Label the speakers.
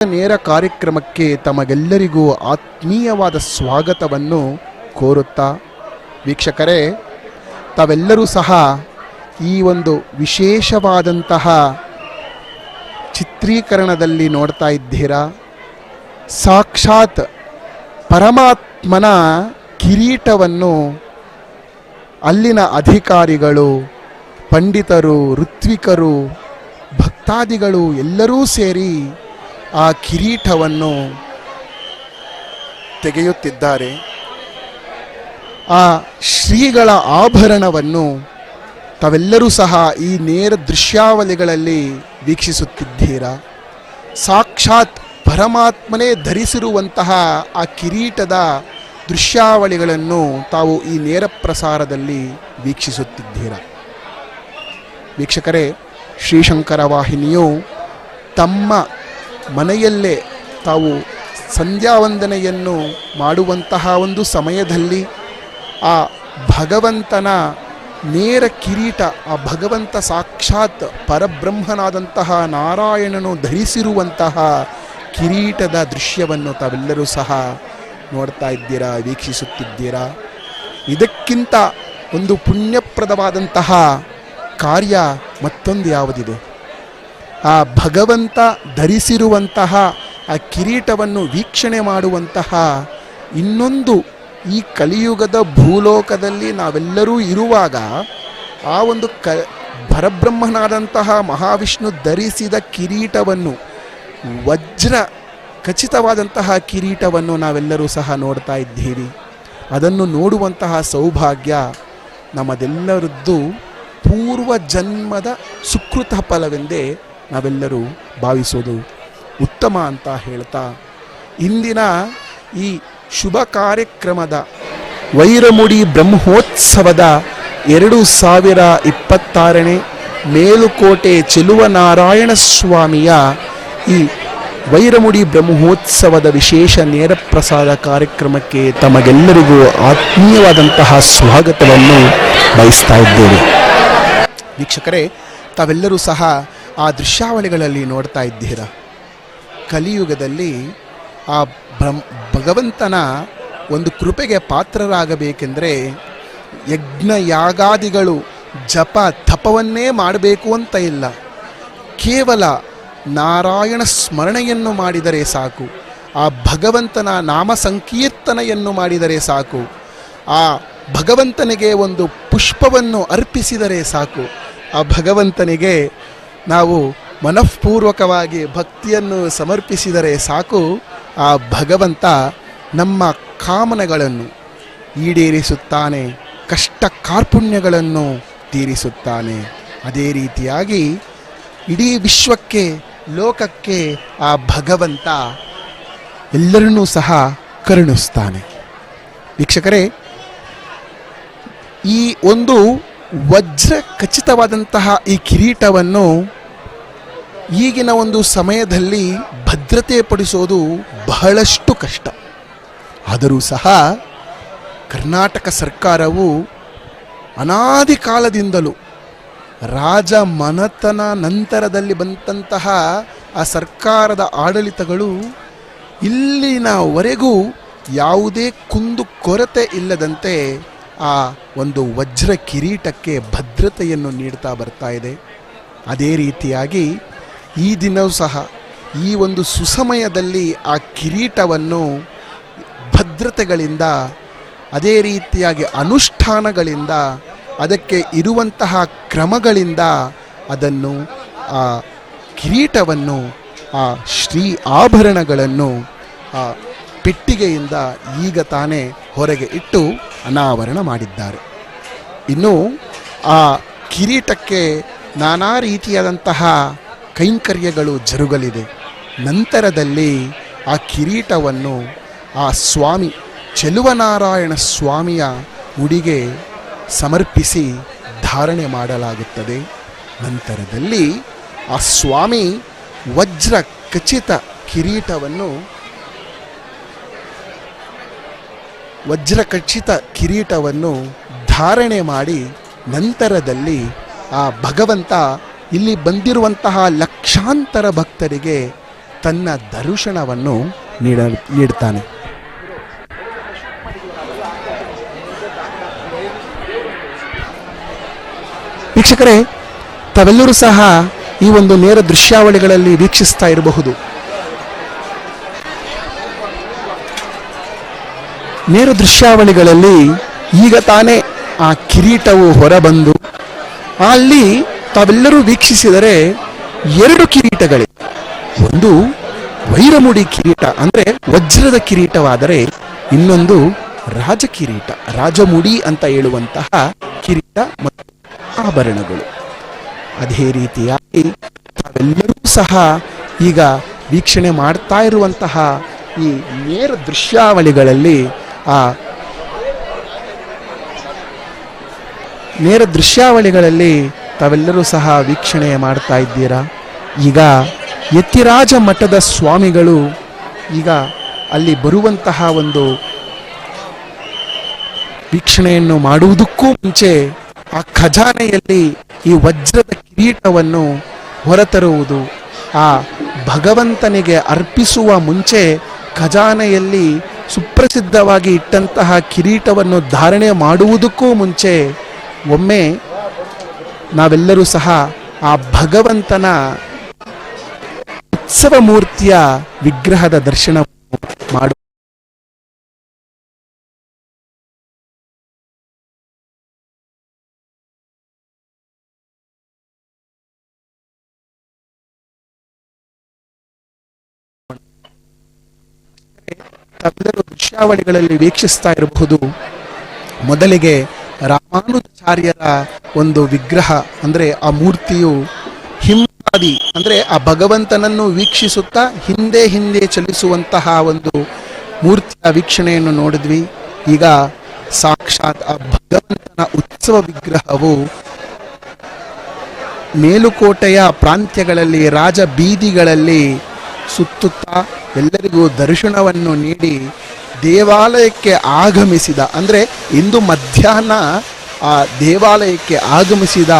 Speaker 1: ನೇರ ಕಾರ್ಯಕ್ರಮಕ್ಕೆ ತಮಗೆಲ್ಲರಿಗೂ ಆತ್ಮೀಯವಾದ ಸ್ವಾಗತವನ್ನು ಕೋರುತ್ತಾ, ವೀಕ್ಷಕರೇ, ತಾವೆಲ್ಲರೂ ಸಹ ಈ ಒಂದು ವಿಶೇಷವಾದಂತಹ ಚಿತ್ರೀಕರಣದಲ್ಲಿ ನೋಡ್ತಾ ಇದ್ದೀರಾ. ಸಾಕ್ಷಾತ್ ಪರಮಾತ್ಮನ ಕಿರೀಟವನ್ನು ಅಲ್ಲಿನ ಅಧಿಕಾರಿಗಳು, ಪಂಡಿತರು, ಋತ್ವಿಕರು, ಭಕ್ತಾದಿಗಳು ಎಲ್ಲರೂ ಸೇರಿ ಆ ಕಿರೀಟವನ್ನು ತೆಗೆಯುತ್ತಿದ್ದಾರೆ. ಆ ಶ್ರೀಗಳ ಆಭರಣವನ್ನು ತಾವೆಲ್ಲರೂ ಸಹ ಈ ನೇರ ದೃಶ್ಯಾವಳಿಗಳಲ್ಲಿ ವೀಕ್ಷಿಸುತ್ತಿದ್ದೀರಾ. ಸಾಕ್ಷಾತ್ ಪರಮಾತ್ಮನೇ ಧರಿಸಿರುವಂತಹ ಆ ಕಿರೀಟದ ದೃಶ್ಯಾವಳಿಗಳನ್ನು ತಾವು ಈ ನೇರ ಪ್ರಸಾರದಲ್ಲಿ ವೀಕ್ಷಿಸುತ್ತಿದ್ದೀರಾ. ವೀಕ್ಷಕರೇ, ಶ್ರೀಶಂಕರ ವಾಹಿನಿಯು ತಮ್ಮ ಮನೆಯಲ್ಲೇ ತಾವು ಸಂಧ್ಯಾವಂದನೆಯನ್ನು ಮಾಡುವಂತಹ ಒಂದು ಸಮಯದಲ್ಲಿ ಆ ಭಗವಂತನ ನೇರ ಕಿರೀಟ, ಆ ಭಗವಂತ ಸಾಕ್ಷಾತ್ ಪರಬ್ರಹ್ಮನಾದಂತಹ ನಾರಾಯಣನು ಧರಿಸಿರುವಂತಹ ಕಿರೀಟದ ದೃಶ್ಯವನ್ನು ತಾವೆಲ್ಲರೂ ಸಹ ನೋಡ್ತಾ ಇದ್ದೀರಾ, ವೀಕ್ಷಿಸುತ್ತಿದ್ದೀರಾ. ಇದಕ್ಕಿಂತ ಒಂದು ಪುಣ್ಯಪ್ರದವಾದಂತಹ ಕಾರ್ಯ ಮತ್ತೊಂದು ಯಾವುದಿದೆ? ಆ ಭಗವಂತ ಧರಿಸಿರುವಂತಹ ಆ ಕಿರೀಟವನ್ನು ವೀಕ್ಷಣೆ ಮಾಡುವಂತಹ ಇನ್ನೊಂದು ಈ ಕಲಿಯುಗದ ಭೂಲೋಕದಲ್ಲಿ ನಾವೆಲ್ಲರೂ ಇರುವಾಗ ಆ ಒಂದು ಪರಬ್ರಹ್ಮನಾದಂತಹ ಮಹಾವಿಷ್ಣು ಧರಿಸಿದ ಕಿರೀಟವನ್ನು, ವಜ್ರ ಖಚಿತವಾದಂತಹ ಕಿರೀಟವನ್ನು ನಾವೆಲ್ಲರೂ ಸಹ ನೋಡ್ತಾ ಇದ್ದೀರಿ. ಅದನ್ನು ನೋಡುವಂತಹ ಸೌಭಾಗ್ಯ ನಮ್ಮದೆಲ್ಲರದ್ದು ಪೂರ್ವ ಜನ್ಮದ ಸುಕೃತ ಫಲವೆಂದೇ ನಾವೆಲ್ಲರೂ ಭಾವಿಸೋದು ಉತ್ತಮ ಅಂತ ಹೇಳ್ತಾ, ಇಂದಿನ ಈ ಶುಭ ಕಾರ್ಯಕ್ರಮದ ವೈರಮುಡಿ ಬ್ರಹ್ಮೋತ್ಸವದ 2026ನೇ ಮೇಲುಕೋಟೆ ಚೆಲುವನಾರಾಯಣ ಸ್ವಾಮಿಯ ಈ ವೈರಮುಡಿ ಬ್ರಹ್ಮೋತ್ಸವದ ವಿಶೇಷ ನೇರ ಪ್ರಸಾರ ಕಾರ್ಯಕ್ರಮಕ್ಕೆ ತಮಗೆಲ್ಲರಿಗೂ ಆತ್ಮೀಯವಾದಂತಹ ಸ್ವಾಗತವನ್ನು ಬಯಸ್ತಾ ಇದ್ದೇವೆ. ವೀಕ್ಷಕರೇ, ತಾವೆಲ್ಲರೂ ಸಹ ಆ ದೃಶ್ಯಾವಳಿಗಳಲ್ಲಿ ನೋಡ್ತಾ ಇದ್ದೀರಾ. ಕಲಿಯುಗದಲ್ಲಿ ಆ ಭಗವಂತನ ಒಂದು ಕೃಪೆಗೆ ಪಾತ್ರರಾಗಬೇಕೆಂದರೆ ಯಜ್ಞ ಯಾಗಾದಿಗಳು, ಜಪ ತಪವನ್ನೇ ಮಾಡಬೇಕು ಅಂತ ಇಲ್ಲ. ಕೇವಲ ನಾರಾಯಣ ಸ್ಮರಣೆಯನ್ನು ಮಾಡಿದರೆ ಸಾಕು, ಆ ಭಗವಂತನ ನಾಮ ಸಂಕೀರ್ತನೆಯನ್ನು ಮಾಡಿದರೆ ಸಾಕು, ಆ ಭಗವಂತನಿಗೆ ಒಂದು ಪುಷ್ಪವನ್ನು ಅರ್ಪಿಸಿದರೆ ಸಾಕು, ಆ ಭಗವಂತನಿಗೆ ನಾವು ಮನಃಪೂರ್ವಕವಾಗಿ ಭಕ್ತಿಯನ್ನು ಸಮರ್ಪಿಸಿದರೆ ಸಾಕು, ಆ ಭಗವಂತ ನಮ್ಮ ಕಾಮನೆಗಳನ್ನು ಈಡೇರಿಸುತ್ತಾನೆ, ಕಷ್ಟ ಕಾರ್ಪಣ್ಯಗಳನ್ನು ತೀರಿಸುತ್ತಾನೆ. ಅದೇ ರೀತಿಯಾಗಿ ಇಡೀ ವಿಶ್ವಕ್ಕೆ, ಲೋಕಕ್ಕೆ ಆ ಭಗವಂತ ಎಲ್ಲರನ್ನೂ ಸಹ ಕರುಣಿಸ್ತಾನೆ. ವೀಕ್ಷಕರೇ, ಈ ಒಂದು ವಜ್ರ ಖಚಿತವಾದಂತಹ ಈ ಕಿರೀಟವನ್ನು ಈಗಿನ ಒಂದು ಸಮಯದಲ್ಲಿ ಭದ್ರತೆ ಪಡಿಸೋದು ಬಹಳಷ್ಟು ಕಷ್ಟ. ಆದರೂ ಸಹ ಕರ್ನಾಟಕ ಸರ್ಕಾರವು ಅನಾದಿ ಕಾಲದಿಂದಲೂ ರಾಜ ಮನೆತನ ನಂತರದಲ್ಲಿ ಬಂದಂತಹ ಆ ಸರ್ಕಾರದ ಆಡಳಿತಗಳು ಇಲ್ಲಿನವರೆಗೂ ಯಾವುದೇ ಕುಂದು ಕೊರತೆ ಇಲ್ಲದಂತೆ ಆ ಒಂದು ವಜ್ರ ಕಿರೀಟಕ್ಕೆ ಭದ್ರತೆಯನ್ನು ನೀಡ್ತಾ ಬರ್ತಾ ಇದೆ. ಅದೇ ರೀತಿಯಾಗಿ ಈ ದಿನವೂ ಸಹ ಈ ಒಂದು ಸುಸಮಯದಲ್ಲಿ ಆ ಕಿರೀಟವನ್ನು ಭದ್ರತೆಗಳಿಂದ, ಅದೇ ರೀತಿಯಾಗಿ ಅನುಷ್ಠಾನಗಳಿಂದ, ಅದಕ್ಕೆ ಇರುವಂತಹ ಕ್ರಮಗಳಿಂದ ಅದನ್ನು, ಆ ಕಿರೀಟವನ್ನು, ಆ ಶ್ರೀ ಆಭರಣಗಳನ್ನು ಆ ಪೆಟ್ಟಿಗೆಯಿಂದ ಈಗ ತಾನೇ ಹೊರಗೆ ಇಟ್ಟು ಅನಾವರಣ ಮಾಡಿದ್ದಾರೆ. ಇನ್ನು ಆ ಕಿರೀಟಕ್ಕೆ ನಾನಾ ರೀತಿಯಾದಂತಹ ಕೈಂಕರ್ಯಗಳು ಜರುಗಲಿದೆ. ನಂತರದಲ್ಲಿ ಆ ಕಿರೀಟವನ್ನು ಆ ಸ್ವಾಮಿ ಚೆಲುವನಾರಾಯಣ ಸ್ವಾಮಿಯ ಮುಡಿಗೆ ಸಮರ್ಪಿಸಿ ಧಾರಣೆ ಮಾಡಲಾಗುತ್ತದೆ. ನಂತರದಲ್ಲಿ ಆ ಸ್ವಾಮಿ ವಜ್ರ ಖಚಿತ ಕಿರೀಟವನ್ನು ಧಾರಣೆ ಮಾಡಿ ನಂತರದಲ್ಲಿ ಆ ಭಗವಂತ ಇಲ್ಲಿ ಬಂದಿರುವಂತಹ ಲಕ್ಷಾಂತರ ಭಕ್ತರಿಗೆ ತನ್ನ ದರ್ಶನವನ್ನು ನೀಡ್ತಾನೆ. ವೀಕ್ಷಕರೇ, ತಾವೆಲ್ಲರೂ ಸಹ ಈ ಒಂದು ನೇರ ದೃಶ್ಯಾವಳಿಗಳಲ್ಲಿ ವೀಕ್ಷಿಸ್ತಾ ಇರಬಹುದು. ನೇರ ದೃಶ್ಯಾವಳಿಗಳಲ್ಲಿ ಈಗ ತಾನೇ ಆ ಕಿರೀಟವು ಹೊರಬಂದು ಅಲ್ಲಿ ತಾವೆಲ್ಲರೂ ವೀಕ್ಷಿಸಿದರೆ 2 ಕಿರೀಟಗಳಿವೆ. ಒಂದು ವೈರಮುಡಿ ಕಿರೀಟ ಅಂದರೆ ವಜ್ರದ ಕಿರೀಟವಾದರೆ ಇನ್ನೊಂದು ರಾಜಕಿರೀಟ, ರಾಜಮುಡಿ ಅಂತ ಹೇಳುವಂತಹ ಕಿರೀಟ ಮತ್ತು ಆಭರಣಗಳು. ಅದೇ ರೀತಿಯಾಗಿ ತಾವೆಲ್ಲರೂ ಸಹ ಈಗ ವೀಕ್ಷಣೆ ಮಾಡ್ತಾ ಇರುವಂತಹ ಈ ನೇರ ದೃಶ್ಯಾವಳಿಗಳಲ್ಲಿ ತಾವೆಲ್ಲರೂ ಸಹ ವೀಕ್ಷಣೆ ಮಾಡ್ತಾ ಇದ್ದೀರಾ. ಈಗ ಯತಿರಾಜ ಮಠದ ಸ್ವಾಮಿಗಳು ಈಗ ಅಲ್ಲಿ ಬರುವಂತಹ ಒಂದು ವೀಕ್ಷಣೆಯನ್ನು ಮಾಡುವುದಕ್ಕೂ ಮುಂಚೆ ಆ ಖಜಾನೆಯಲ್ಲಿ ಈ ವಜ್ರದ ಕಿರೀಟವನ್ನು ಹೊರತರುವುದು, ಆ ಭಗವಂತನಿಗೆ ಅರ್ಪಿಸುವ ಮುಂಚೆ ಖಜಾನೆಯಲ್ಲಿ ಸುಪ್ರಸಿದ್ಧವಾಗಿ ಇಟ್ಟಂತಹ ಕಿರೀಟವನ್ನು ಧಾರಣೆ ಮಾಡುವುದಕ್ಕೂ ಮುಂಚೆ ಒಮ್ಮೆ ನಾವೆಲ್ಲರೂ ಸಹ ಆ ಭಗವಂತನ ಉತ್ಸವ ಮೂರ್ತಿಯ ವಿಗ್ರಹದ ದರ್ಶನ ಮಾಡು. ತಾವೆಲ್ಲರೂ ದೃಶ್ಯಾವಳಿಗಳಲ್ಲಿ ವೀಕ್ಷಿಸ್ತಾ ಇರಬಹುದು. ಮೊದಲಿಗೆ ರಾಮಾನುಜಾಚಾರ್ಯರ ಒಂದು ವಿಗ್ರಹ ಅಂದರೆ ಆ ಮೂರ್ತಿಯು ಹಿಂಬದಿ ಅಂದರೆ ಆ ಭಗವಂತನನ್ನು ವೀಕ್ಷಿಸುತ್ತಾ ಹಿಂದೆ ಹಿಂದೆ ಚಲಿಸುವಂತಹ ಒಂದು ಮೂರ್ತಿಯ ವೀಕ್ಷಣೆಯನ್ನು ನೋಡಿದ್ವಿ. ಈಗ ಸಾಕ್ಷಾತ್ ಆ ಭಗವಂತನ ಉತ್ಸವ ವಿಗ್ರಹವು ಮೇಲುಕೋಟೆಯ ಪ್ರಾಂತ್ಯಗಳಲ್ಲಿ, ರಾಜ ಬೀದಿಗಳಲ್ಲಿ ಸುತ್ತುತ್ತಾ ಎಲ್ಲರಿಗೂ ದರ್ಶನವನ್ನು ನೀಡಿ ದೇವಾಲಯಕ್ಕೆ ಆಗಮಿಸಿದ, ಅಂದರೆ ಇಂದು ಮಧ್ಯಾಹ್ನ ಆ ದೇವಾಲಯಕ್ಕೆ ಆಗಮಿಸಿದ